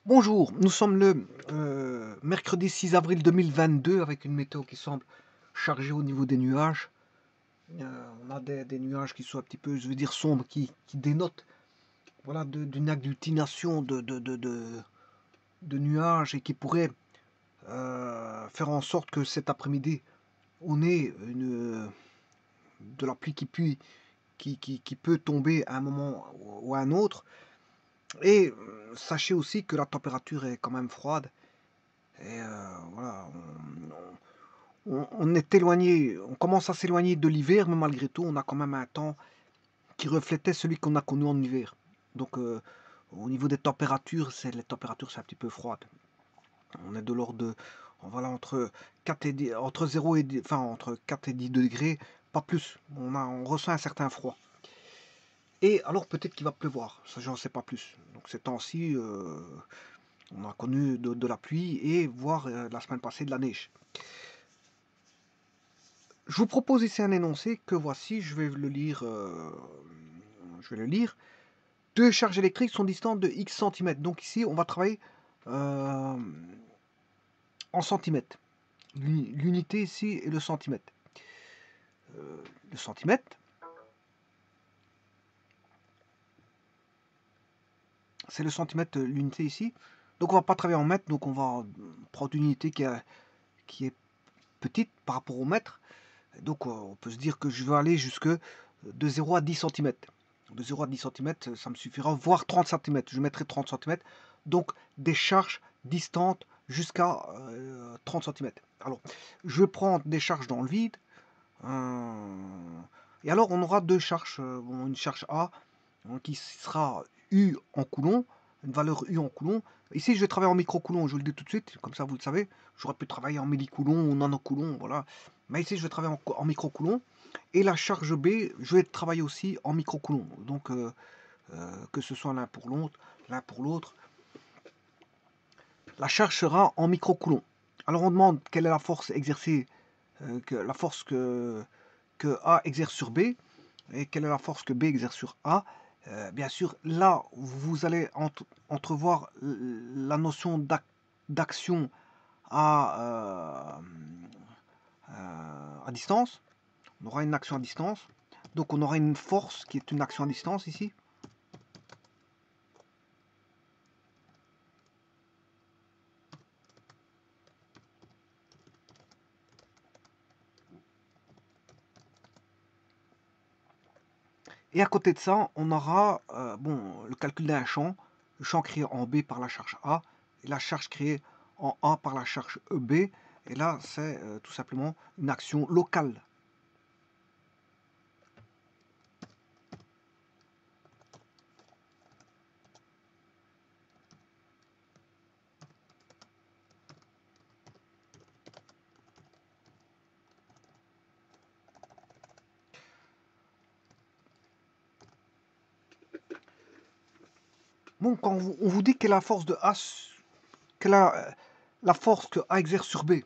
Bonjour, nous sommes le mercredi 6 avril 2022 avec une météo qui semble chargée au niveau des nuages. On a des nuages qui sont un petit peu, je veux dire, sombres, qui dénotent voilà, d'une agglutination de nuages et qui pourraient faire en sorte que cet après-midi, on ait de la pluie qui peut tomber à un moment ou à un autre. Et sachez aussi que la température est quand même froide. Et voilà, on est éloigné, on commence à s'éloigner de l'hiver, mais malgré tout, on a quand même un temps qui reflétait celui qu'on a connu en hiver. Donc, au niveau des températures, les températures, c'est un petit peu froide. On est de l'ordre de, voilà, entre 4 et 10, entre 0 et 10, enfin, entre 4 et 10 degrés, pas plus. On ressent un certain froid. Et alors, peut-être qu'il va pleuvoir, ça, j'en sais pas plus. Donc, ces temps-ci, on a connu de la pluie et voire la semaine passée de la neige. Je vous propose ici un énoncé que voici, je vais le lire. Deux charges électriques sont distantes de X centimètres. Donc ici, on va travailler en centimètres. L'unité ici est le centimètre. Le centimètre, c'est le centimètre, l'unité ici. Donc on va pas travailler en mètres, donc on va prendre une unité qui est petite par rapport au mètre. Donc on peut se dire que je vais aller jusque de 0 à 10 cm. De 0 à 10 cm, ça me suffira, voire 30 cm. Je mettrai 30 cm. Donc des charges distantes jusqu'à 30 cm. Alors, je vais prendre des charges dans le vide. Et alors, on aura deux charges. Une charge A qui sera U en coulomb, une valeur U en coulomb. Ici, je vais travailler en microcoulomb, je vous le dis tout de suite, comme ça vous le savez. J'aurais pu travailler en millicoulomb ou nanocoulomb, voilà. Mais ici, je vais travailler en microcoulomb. Et la charge B, je vais travailler aussi en microcoulomb. Donc, que ce soit l'un pour l'autre, la charge sera en microcoulomb. Alors, on demande quelle est la force exercée, la force que A exerce sur B, et quelle est la force que B exerce sur A. Bien sûr, là, vous allez entrevoir la notion d'action à distance. On aura une action à distance. Donc on aura une force qui est une action à distance ici. Et à côté de ça, on aura le calcul d'un champ. Le champ créé en B par la charge A. Et la charge créée en A par la charge B. Et là, c'est tout simplement une action locale. Bon, quand on vous dit quelle est la force de A, quelle est la force que A exerce sur B,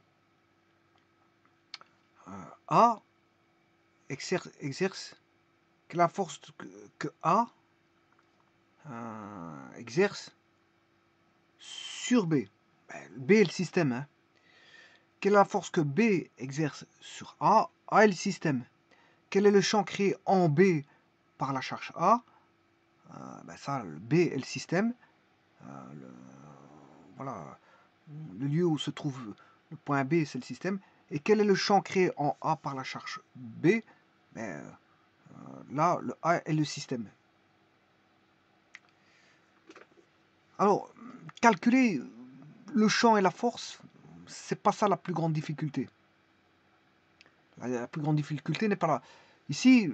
A exerce, quelle est la force que A exerce sur B. B est le système. Hein. Quelle est la force que B exerce sur A? A est le système. Quel est le champ créé en B par la charge A? Ça, le B est le système. Voilà, le lieu où se trouve le point B, c'est le système. Et quel est le champ créé en A par la charge B? Là, le A est le système. Alors, calculer le champ et la force, c'est pas ça la plus grande difficulté. La plus grande difficulté n'est pas là. Ici,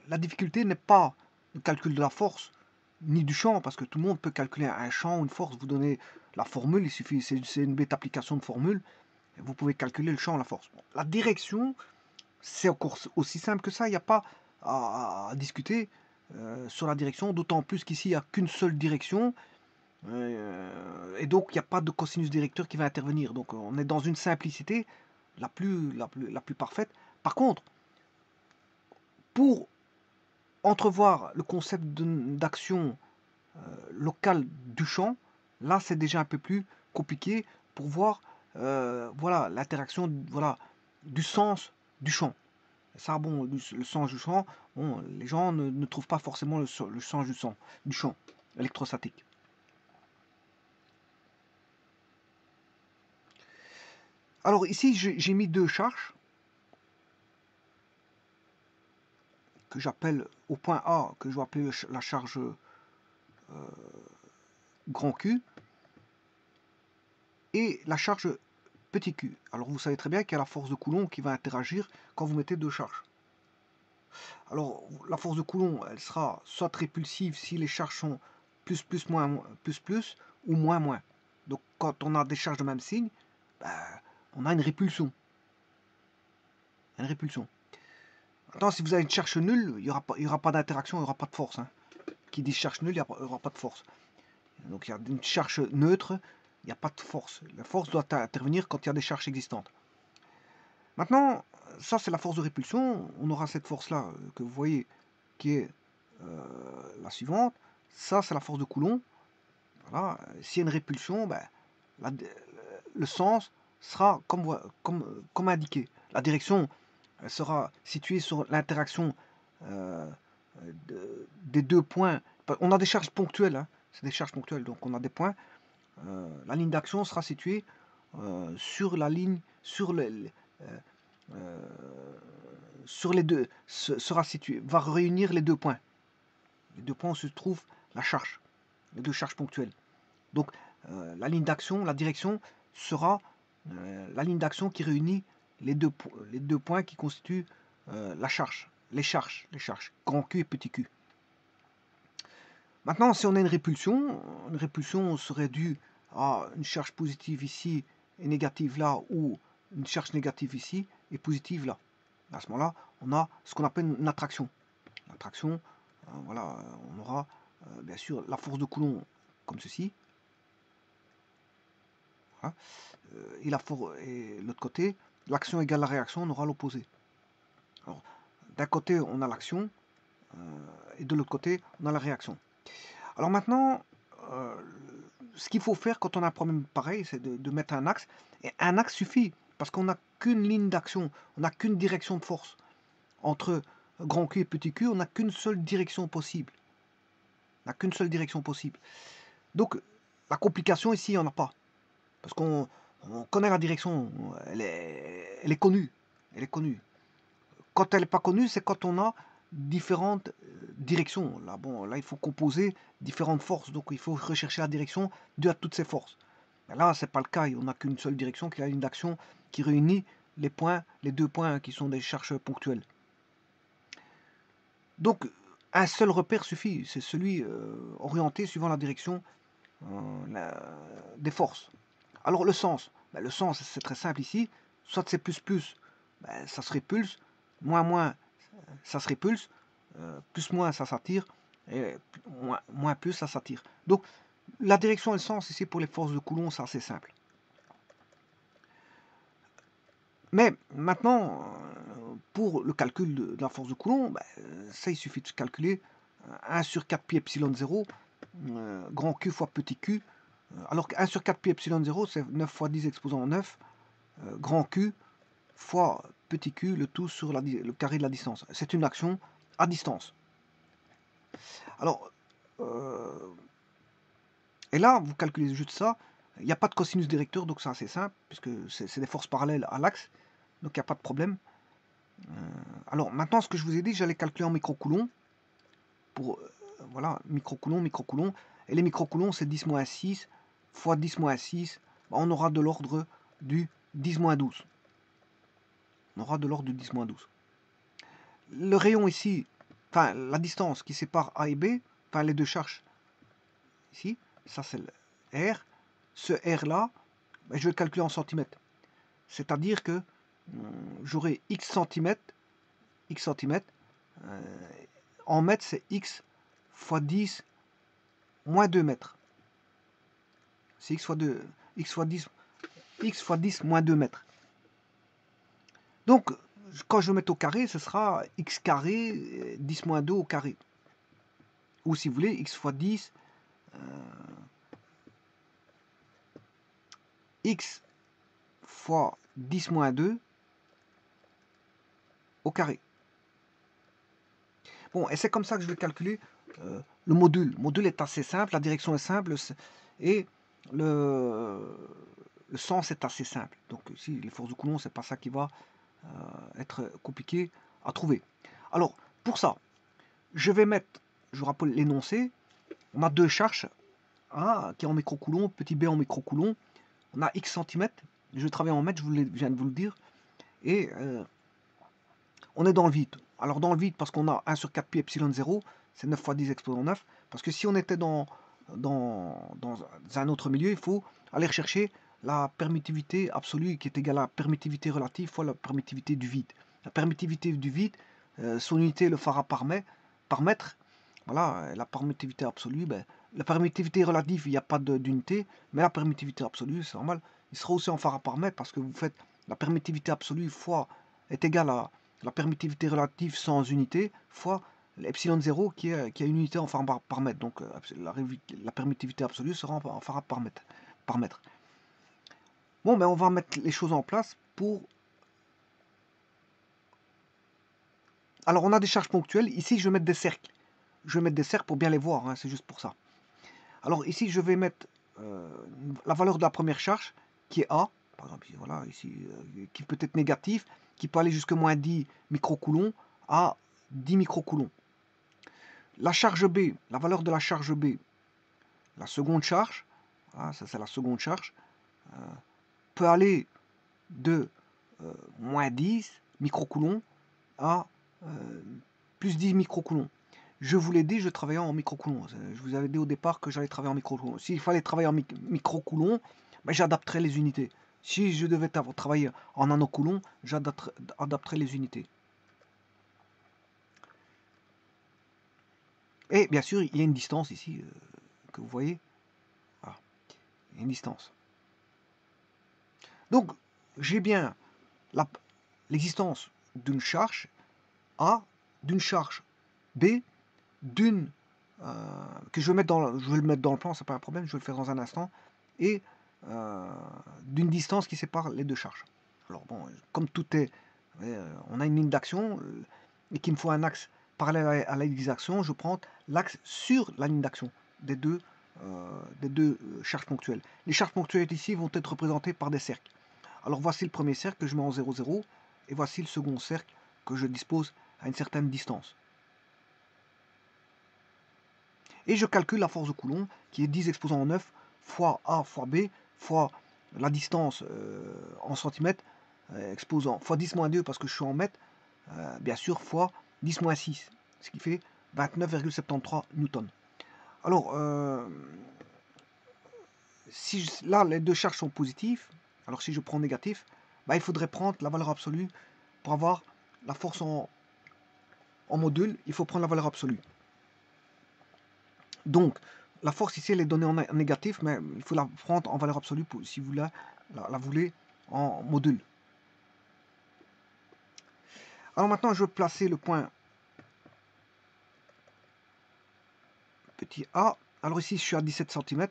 la difficulté n'est pas le calcul de la force, ni du champ, parce que tout le monde peut calculer un champ, une force, vous donnez la formule, il suffit, c'est une bête application de formule, et vous pouvez calculer le champ, la force. La direction, c'est encore aussi simple que ça, il n'y a pas à discuter sur la direction, d'autant plus qu'ici, il n'y a qu'une seule direction, et donc il n'y a pas de cosinus directeur qui va intervenir. Donc on est dans une simplicité la plus parfaite. Par contre, pour entrevoir le concept d'action locale du champ, Là, c'est déjà un peu plus compliqué pour voir voilà, l'interaction voilà, du sens du champ. Ça, bon, le sens du champ, bon, les gens ne trouvent pas forcément le sens du champ électrostatique. Alors ici, j'ai mis deux charges que j'appelle au point A, que je vais appeler la charge grand Q, et la charge petit q. Alors vous savez très bien qu'il y a la force de Coulomb qui va interagir quand vous mettez deux charges. Alors la force de Coulomb, elle sera soit répulsive si les charges sont plus, moins, plus, ou moins. Donc quand on a des charges de même signe, ben, on a une répulsion. Une répulsion. Maintenant, si vous avez une charge nulle, il n'y aura pas d'interaction, il n'y aura pas de force. Hein. Qui dit charge nulle, il n'y aura pas de force. Donc il y a une charge neutre, il n'y a pas de force. La force doit intervenir quand il y a des charges existantes. Maintenant, ça c'est la force de répulsion. On aura cette force-là que vous voyez qui est la suivante. Ça c'est la force de Coulomb. Voilà. S'il y a une répulsion, ben, le sens sera comme indiqué. La direction sera située sur l'interaction des deux points. On a des charges ponctuelles, hein. C'est des charges ponctuelles, donc on a des points. La ligne d'action sera située sur la ligne, sur les deux, va réunir les deux points. Les deux points où se trouve la charge, les deux charges ponctuelles. Donc la ligne d'action, la direction sera la ligne d'action qui réunit les deux points qui constituent la charge, les charges, grand Q et petit q. Maintenant, si on a une répulsion serait due à une charge positive ici et négative là, ou une charge négative ici et positive là. À ce moment-là, on a ce qu'on appelle une attraction. L'attraction, voilà, on aura bien sûr la force de Coulomb comme ceci. Voilà. Et l'autre côté, l'action égale la réaction, on aura l'opposé. Alors, d'un côté, on a l'action, et de l'autre côté, on a la réaction. Alors maintenant, ce qu'il faut faire quand on a un problème pareil, c'est de mettre un axe. Et un axe suffit, parce qu'on n'a qu'une ligne d'action, on n'a qu'une direction de force. Entre grand Q et petit q, on n'a qu'une seule direction possible. On n'a qu'une seule direction possible. Donc, la complication ici, il n'y en a pas. Parce qu'on connaît la direction, elle est connue. Elle est connue. Quand elle n'est pas connue, c'est quand on a différentes directions. Là, bon, là, il faut composer différentes forces. Donc, il faut rechercher la direction due à toutes ces forces. Mais là, ce n'est pas le cas. On n'a qu'une seule direction, qui est la ligne d'action qui réunit les deux points qui sont des charges ponctuelles. Donc, un seul repère suffit. C'est celui orienté suivant la direction des forces. Alors, le sens. Ben, le sens, c'est très simple ici. Soit c'est plus, ben, ça se répulse. Moins, ça se répulse. Plus, ça s'attire. Et moins, plus, ça s'attire. Donc, la direction et le sens, ici, pour les forces de Coulomb, c'est assez simple. Mais maintenant, pour le calcul de la force de Coulomb, ben, ça, il suffit de calculer 1 sur 4 pi epsilon 0, grand Q fois petit q. Alors que 1 sur 4 pi epsilon 0, c'est 9 fois 10 exposant 9, grand Q fois petit q, le tout sur le carré de la distance. C'est une action à distance. Alors, et là, vous calculez juste ça. Il n'y a pas de cosinus directeur, donc c'est assez simple, puisque c'est des forces parallèles à l'axe, donc il n'y a pas de problème. Alors maintenant, ce que je vous ai dit, j'allais calculer en microcoulombs, pour, voilà, microcoulomb, et les microcoulombs, c'est 10-6 fois 10-6, on aura de l'ordre du 10-12. On aura de l'ordre du 10-12. Le rayon ici, enfin la distance qui sépare A et B, enfin les deux charges, ici, ça c'est le R, ce R là, ben, je vais le calculer en centimètres. C'est-à-dire que j'aurai x centimètres, en mètres c'est x fois 10 moins 2 mètres. C'est x fois 10 moins 2 mètres. Donc, quand je le mets au carré, ce sera x carré 10 moins 2 au carré. Ou si vous voulez, x fois 10 x fois 10 moins 2 au carré. Bon, et c'est comme ça que je vais calculer le module. Le module est assez simple, la direction est simple, et le sens est assez simple. Donc ici, les forces de Coulomb, c'est pas ça qui va être compliqué à trouver. Alors, pour ça, je vais mettre, je rappelle l'énoncé, on a deux charges, A qui est en microcoulomb, petit b en microcoulomb, on a x centimètres, je vais travailler en mètres, je viens de vous le dire, et on est dans le vide. Alors dans le vide, parce qu'on a 1 sur 4 pi epsilon 0, c'est 9 fois 10 exposant 9, parce que si on était dans un autre milieu, il faut aller rechercher la permittivité absolue qui est égale à la permittivité relative fois la permittivité du vide. La permittivité du vide, son unité est le farad par mètre. Voilà, la permittivité absolue, ben, la permittivité relative, il n'y a pas d'unité, mais la permittivité absolue, c'est normal, il sera aussi en farad par mètre, parce que vous faites la permittivité absolue fois est égale à la permittivité relative sans unité fois l'epsilon 0 qui a une unité en farad par mètre. Donc la permittivité absolue sera en farad par mètre. Bon, ben on va mettre les choses en place pour... Alors on a des charges ponctuelles. Ici, je vais mettre des cercles. Je vais mettre des cercles pour bien les voir, hein, c'est juste pour ça. Alors ici, je vais mettre la valeur de la première charge, qui est A. Par exemple, voilà, ici, qui peut être négatif, qui peut aller jusqu'à moins 10 microcoulombs à 10 microcoulombs. La charge B, la valeur de la charge B, la seconde charge, voilà, ça c'est la seconde charge, peut aller de moins 10 microcoulombs à plus 10 microcoulombs. Je vous l'ai dit, je travaillais en microcoulombs. Je vous avais dit au départ que j'allais travailler en microcoulombs. S'il fallait travailler en microcoulombs, ben, j'adapterais les unités. Si je devais travailler en nanocoulomb, j'adapterais les unités. Et bien sûr, il y a une distance ici que vous voyez. Voilà. Il y a une distance. Donc, j'ai bien l'existence d'une charge A, d'une charge B, d'une que je vais le mettre dans le plan, c'est pas un problème, je vais le faire dans un instant, et d'une distance qui sépare les deux charges. Alors bon, comme tout est, on a une ligne d'action et qu'il me faut un axe parallèle à la ligne d'action, je prends l'axe sur la ligne d'action des deux charges ponctuelles. Les charges ponctuelles ici vont être représentées par des cercles. Alors voici le premier cercle que je mets en 0, 0, et voici le second cercle que je dispose à une certaine distance. Et je calcule la force de Coulomb qui est 10 exposant 9 fois A fois B fois la distance en centimètres exposant fois 10 moins 2 parce que je suis en mètres, bien sûr fois 10 moins 6, ce qui fait 29,73 newtons. Alors, si là les deux charges sont positives, alors si je prends négatif, bah, il faudrait prendre la valeur absolue pour avoir la force en module, il faut prendre la valeur absolue. Donc, la force ici, elle est donnée en négatif, mais il faut la prendre en valeur absolue si vous la voulez en module. Alors maintenant, je vais placer le point petit a. Alors ici, je suis à 17 cm.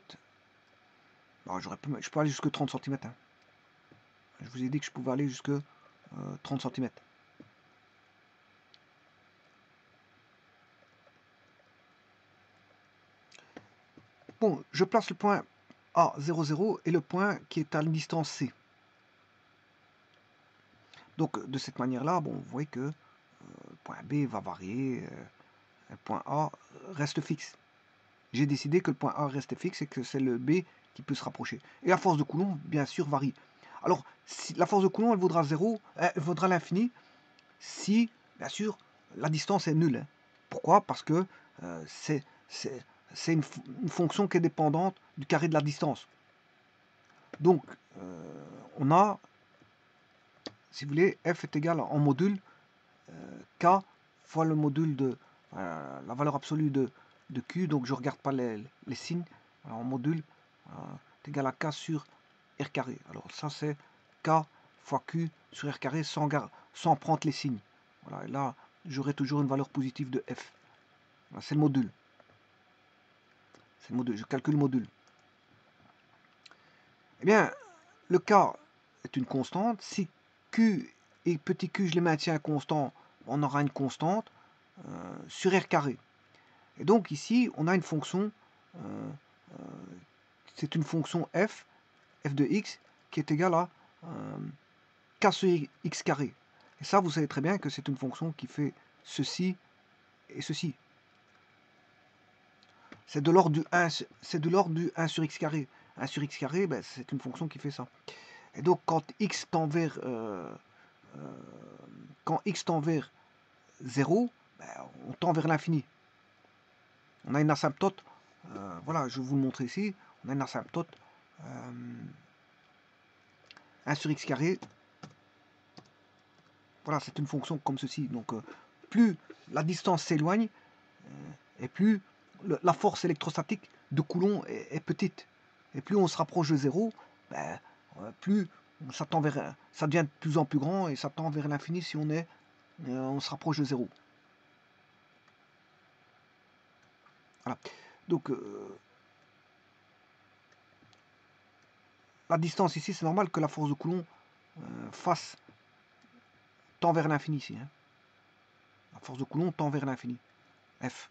Je peux aller jusqu'à 30 cm. Hein. Je vous ai dit que je pouvais aller jusqu'à 30 cm. Bon, je place le point A, 0, 0 et le point qui est à une distance C. Donc, de cette manière-là, bon, vous voyez que le point B va varier, le point A reste fixe. J'ai décidé que le point A reste fixe et que c'est le B qui peut se rapprocher. Et la force de Coulomb, bien sûr, varie. Alors, si la force de Coulomb, elle vaudra 0, elle vaudra l'infini si, bien sûr, la distance est nulle. Hein. Pourquoi? Parce que c'est une fonction qui est dépendante du carré de la distance. Donc, on a, si vous voulez, f est égal en module k fois le module de la valeur absolue de q, donc je ne regarde pas les signes. Alors, en module est égal à k sur r carré. Alors ça c'est k fois q sur r carré sans prendre les signes. Voilà, et là j'aurai toujours une valeur positive de f. Voilà, c'est le module. C'est le module, je calcule le module. Eh bien, le K est une constante. Si Q et petit q, je les maintiens constants, on aura une constante sur R carré. Et donc ici, on a une fonction, c'est une fonction f de x, qui est égale à k sur x carré. Et ça, vous savez très bien que c'est une fonction qui fait ceci et ceci. C'est de l'ordre du 1, c'est de l'ordre du 1 sur x carré. 1 sur x carré, ben, c'est une fonction qui fait ça. Et donc quand x tend vers, quand x tend vers 0, ben, on tend vers l'infini. On a une asymptote, voilà, je vais vous le montrer ici. On a une asymptote 1 sur x carré. Voilà, c'est une fonction comme ceci. Donc plus la distance s'éloigne, et plus la force électrostatique de Coulomb est petite. Et plus on se rapproche de 0, ben, plus ça tend vers, ça devient de plus en plus grand et ça tend vers l'infini si on se rapproche de 0. Voilà. Donc la distance ici, c'est normal que la force de Coulomb tend vers l'infini ici. Hein. La force de Coulomb tend vers l'infini. F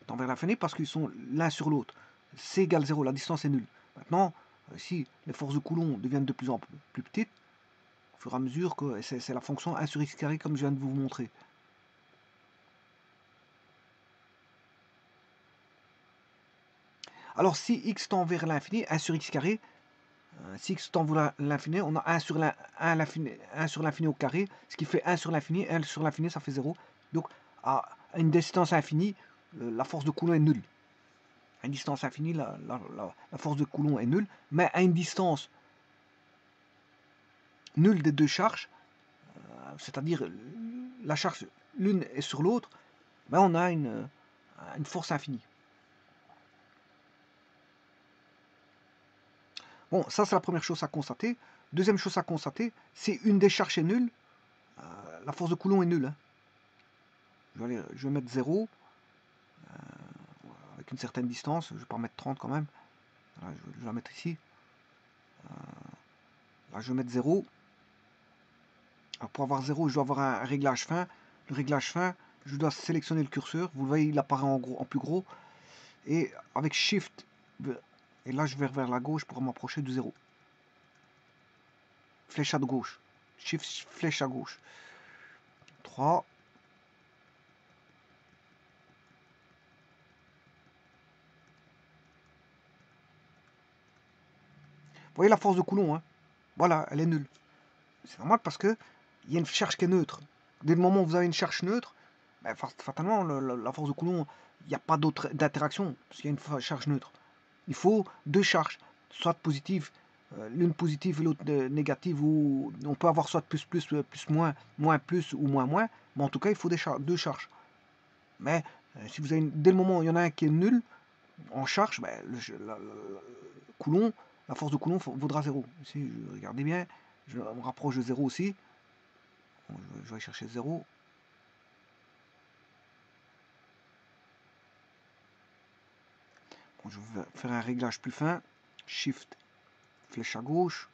tend vers l'infini parce qu'ils sont l'un sur l'autre. C égale 0, la distance est nulle. Maintenant, si les forces de Coulomb deviennent de plus en plus petites, au fur et à mesure que c'est la fonction 1 sur x carré comme je viens de vous montrer. Alors si x tend vers l'infini, 1 sur x carré, si x tend vers l'infini, on a 1 sur l'infini au carré, ce qui fait 1 sur l'infini, 1 sur l'infini, ça fait 0. Donc à une distance infinie, la force de Coulomb est nulle. À une distance infinie, la force de Coulomb est nulle, mais à une distance nulle des deux charges, c'est-à-dire la charge l'une est sur l'autre, ben on a une force infinie. Bon, ça c'est la première chose à constater. Deuxième chose à constater, si une des charges est nulle, la force de Coulomb est nulle. Hein. Je vais mettre 0, avec une certaine distance, je ne vais pas mettre 30 quand même. Voilà, je vais la mettre ici. Là, je vais mettre 0. Alors, pour avoir 0, je dois avoir un réglage fin. Le réglage fin, je dois sélectionner le curseur. Vous le voyez, il apparaît en plus gros. Et avec Shift, et là je vais vers la gauche pour m'approcher du 0. Flèche à gauche. Shift, flèche à gauche. 3. Vous voyez la force de Coulomb, hein? Voilà, elle est nulle. C'est normal parce que il y a une charge qui est neutre. Dès le moment où vous avez une charge neutre, ben, fatalement, la force de Coulomb, il n'y a pas d'autre d'interaction, parce qu'il y a une charge neutre. Il faut deux charges, soit positives, l'une positive et l'autre négative, ou on peut avoir soit plus, moins, moins, plus ou moins, moins, mais en tout cas, il faut deux charges. Mais si vous avez dès le moment où il y en a un qui est nul, en charge, ben, Coulomb, la force de Coulomb vaudra 0. Ici, regardez bien, je me rapproche de 0 aussi. Bon, je vais aller chercher 0. Bon, je vais faire un réglage plus fin. Shift, flèche à gauche.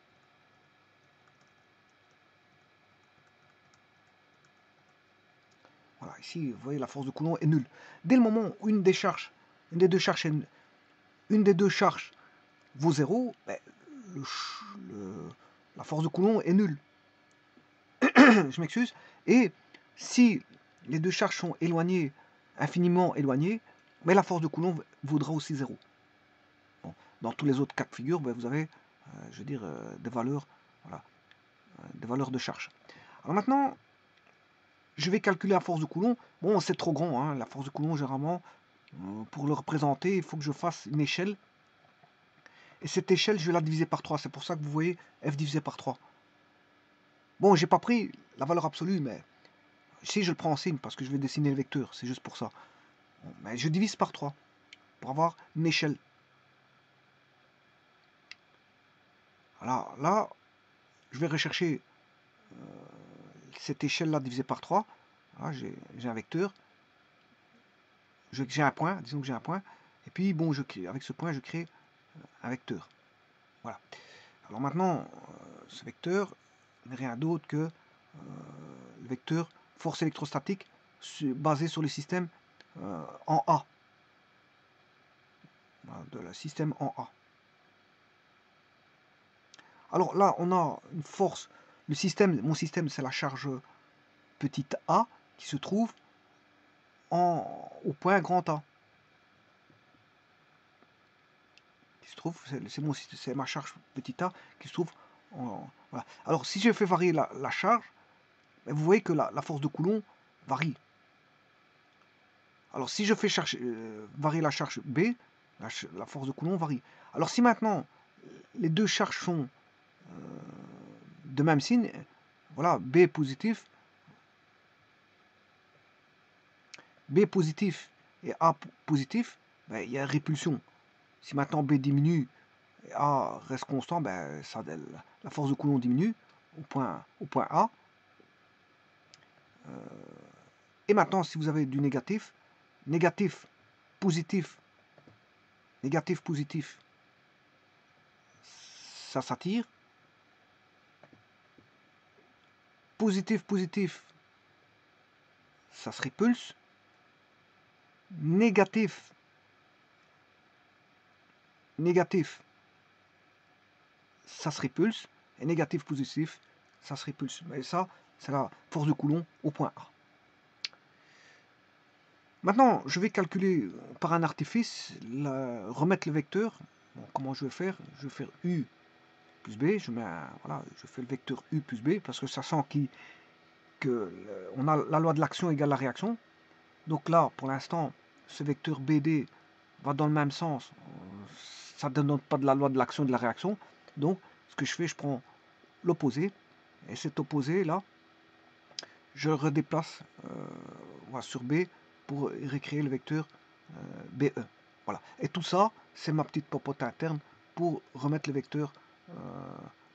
Voilà, ici, vous voyez, la force de Coulomb est nulle. Dès le moment où une des deux charges vaut 0, ben, la force de Coulomb est nulle. Je m'excuse. Et si les deux charges sont éloignées, infiniment éloignées, mais la force de Coulomb vaudra aussi 0. Bon, dans tous les autres cas de figure, ben, vous avez, je veux dire, des valeurs, voilà, des valeurs de charge. Alors maintenant, je vais calculer la force de Coulomb. Bon, c'est trop grand, hein, la force de Coulomb, généralement, pour le représenter, il faut que je fasse une échelle. Et cette échelle, je vais la diviser par 3. C'est pour ça que vous voyez f divisé par 3. Bon, j'ai pas pris la valeur absolue, mais ici je le prends en signe parce que je vais dessiner le vecteur. C'est juste pour ça. Bon, mais je divise par 3 pour avoir une échelle. Alors là, je vais rechercher cette échelle-là divisée par 3. J'ai un vecteur. J'ai un point, disons que j'ai un point. Et puis, bon, avec ce point, je crée un vecteur. Voilà. Alors maintenant, ce vecteur n'est rien d'autre que le vecteur force électrostatique basé sur le système en A. Voilà, de le système en A. Alors là, on a une force. Le système, mon système, c'est la charge petite a qui se trouve au point grand A. Qui se trouve, c'est ma charge petite a qui se trouve voilà. Alors si je fais varier la charge, vous voyez que la force de Coulomb varie. Alors si je fais varier la charge B, la force de Coulomb varie. Alors si maintenant les deux charges sont de même signe, voilà, B positif et A positif, ben, il y a répulsion. Si maintenant B diminue et A reste constant, ben, la force de Coulomb diminue au point A. Et maintenant, si vous avez du négatif, négatif, positif, ça s'attire. Positif, ça se répulse. Négatif, ça se répulse. Et négatif, positif, ça se répulse. Mais ça, c'est la force de Coulomb au point A. Maintenant, je vais calculer par un artifice, remettre le vecteur. Bon, comment je vais faire? Je vais faire U plus B. Voilà, je fais le vecteur U plus B parce que sachant qu'on a la loi de l'action égale la réaction. Donc là, pour l'instant, ce vecteur BD va dans le même sens. Ça ne dénote pas de la loi de l'action et de la réaction. Donc, ce que je fais, je prends l'opposé. Et cet opposé, là, je le redéplace sur B pour recréer le vecteur BE. Voilà. Et tout ça, c'est ma petite popote interne pour remettre le vecteur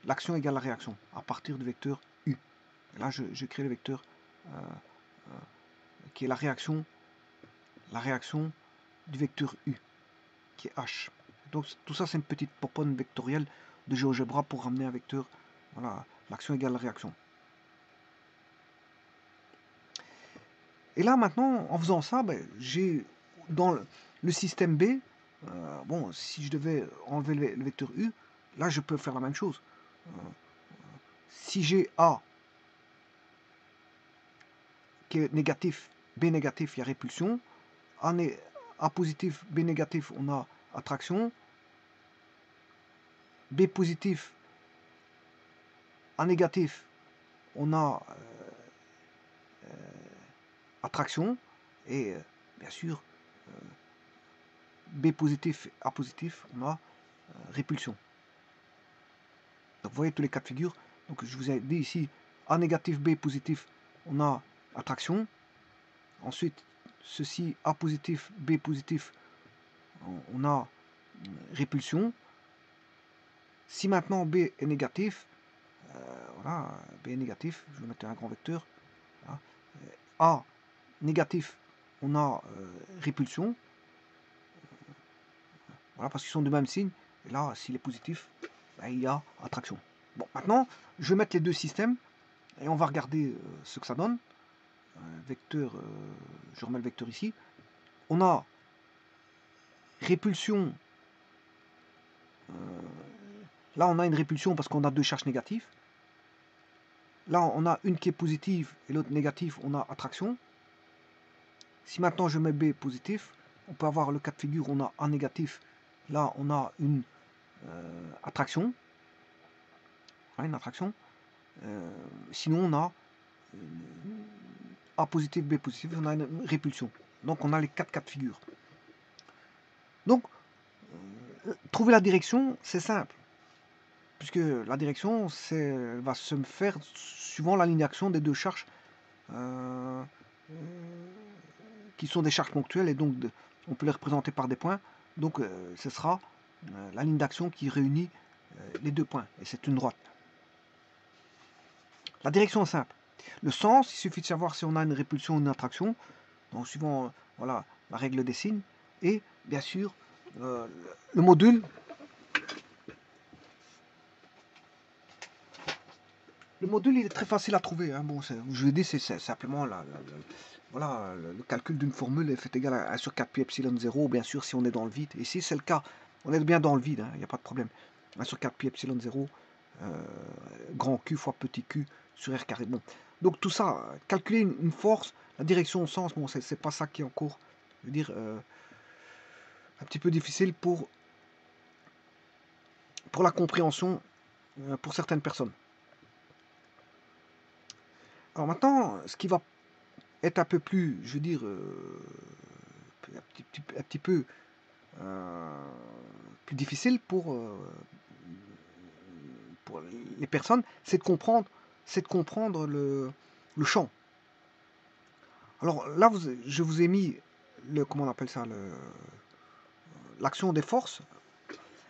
l'action égale la réaction à partir du vecteur U. Et là, je crée le vecteur qui est la réaction du vecteur U, qui est H. Donc tout ça, c'est une petite popote vectorielle de GeoGebra pour ramener un vecteur, voilà, l'action égale la réaction. Et là, maintenant, en faisant ça, ben, j'ai dans le système B, bon, si je devais enlever le vecteur U, là, je peux faire la même chose. Si j'ai A qui est négatif, B négatif, il y a répulsion. A positif, B négatif, on a attraction. B positif, A négatif, on a attraction. Et bien sûr, B positif, A positif, on a répulsion. Donc vous voyez tous les cas de figure. Donc je vous ai dit ici, A négatif, B positif, on a attraction. Ensuite, ceci, A positif, B positif, on a répulsion. Si maintenant B est négatif, voilà, B est négatif, je vais mettre un grand vecteur. Voilà. A négatif, on a répulsion. Voilà, parce qu'ils sont de même signe. Et là, s'il est positif, ben, il y a attraction. Bon, maintenant, je vais mettre les deux systèmes et on va regarder ce que ça donne. Vecteur, je remets le vecteur ici. On a répulsion. Là, on a une répulsion parce qu'on a deux charges négatives. Là, on a une qui est positive et l'autre négative, on a attraction. Si maintenant je mets B positif, on peut avoir le cas de figure, on a A négatif. Là, on a une attraction. Voilà, une attraction. Sinon, on a A positif, B positif, on a une répulsion. Donc, on a les quatre cas de figure. Donc, trouver la direction, c'est simple. Puisque la direction va se faire suivant l'alignation des deux charges qui sont des charges ponctuelles et donc on peut les représenter par des points. Donc ce sera la ligne d'action qui réunit les deux points et c'est une droite. La direction est simple. Le sens, il suffit de savoir si on a une répulsion ou une attraction, donc suivant voilà, la règle des signes. Et bien sûr, le module Le module, il est très facile à trouver. Hein. Bon, je l'ai dit, c'est simplement voilà, le calcul d'une formule F est égal à 1 sur 4 pi epsilon 0, bien sûr, si on est dans le vide. Et ici, c'est le cas. On est bien dans le vide, il n'y a pas de problème. 1 sur 4 pi epsilon 0, grand Q fois petit q sur R carré. Bon. Donc tout ça, calculer une force, la direction au sens, bon, c'est pas ça qui est encore, je veux dire, un petit peu difficile pour la compréhension pour certaines personnes. Alors maintenant, ce qui va être un peu plus, je veux dire, un petit peu plus difficile pour les personnes, c'est de comprendre le champ. Alors là, je vous ai mis comment on appelle ça, l'action des forces.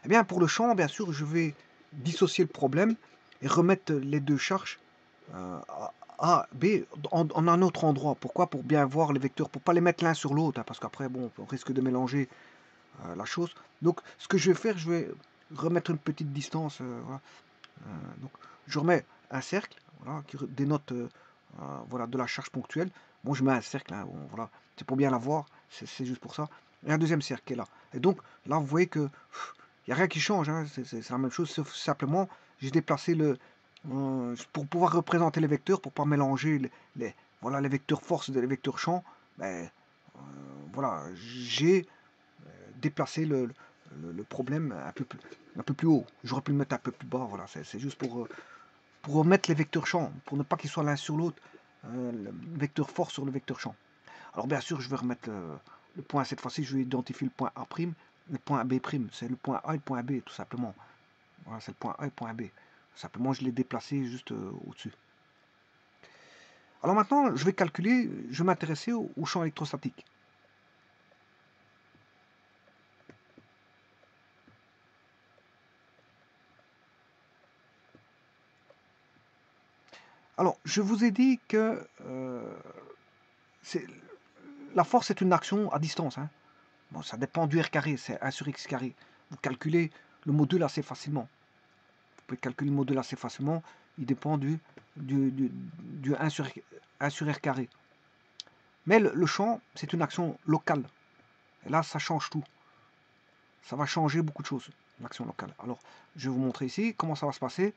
Eh bien, pour le champ, bien sûr, je vais dissocier le problème et remettre les deux charges A, B en un autre endroit. Pourquoi? Pour bien voir les vecteurs, pour pas les mettre l'un sur l'autre, hein, parce qu'après, bon, on risque de mélanger la chose. Donc, ce que je vais faire, je vais remettre une petite distance. Voilà. Donc, je remets un cercle, voilà, qui dénote voilà, de la charge ponctuelle. Bon, je mets un cercle, hein, bon, voilà, c'est pour bien la voir, c'est juste pour ça. Et un deuxième cercle qui est là. Et donc, là, vous voyez que il n'y a rien qui change, hein, c'est la même chose, sauf simplement, j'ai déplacé pour pouvoir représenter les vecteurs, pour pas mélanger voilà, les vecteurs force et les vecteurs champ, ben, voilà, j'ai déplacé le problème un peu plus haut. J'aurais pu le mettre un peu plus bas, voilà, c'est juste pour remettre les vecteurs champ, pour ne pas qu'ils soient l'un sur l'autre, le vecteur force sur le vecteur champ. Alors bien sûr, je vais remettre le point, cette fois-ci, je vais identifier le point A', le point B', c'est le point A et le point B, tout simplement. Voilà, c'est le point A et le point B. Simplement, je l'ai déplacé juste au-dessus. Alors maintenant, je vais calculer, je vais m'intéresser au champ électrostatique. Alors, je vous ai dit que la force est une action à distance. Hein. Bon, ça dépend du R carré, c'est 1 sur X carré. Vous calculez le module assez facilement. Vous pouvez calculer le module assez facilement. Il dépend du 1 sur R carré. Mais le champ, c'est une action locale. Et là, ça change tout. Ça va changer beaucoup de choses, l'action locale. Alors, je vais vous montrer ici comment ça va se passer.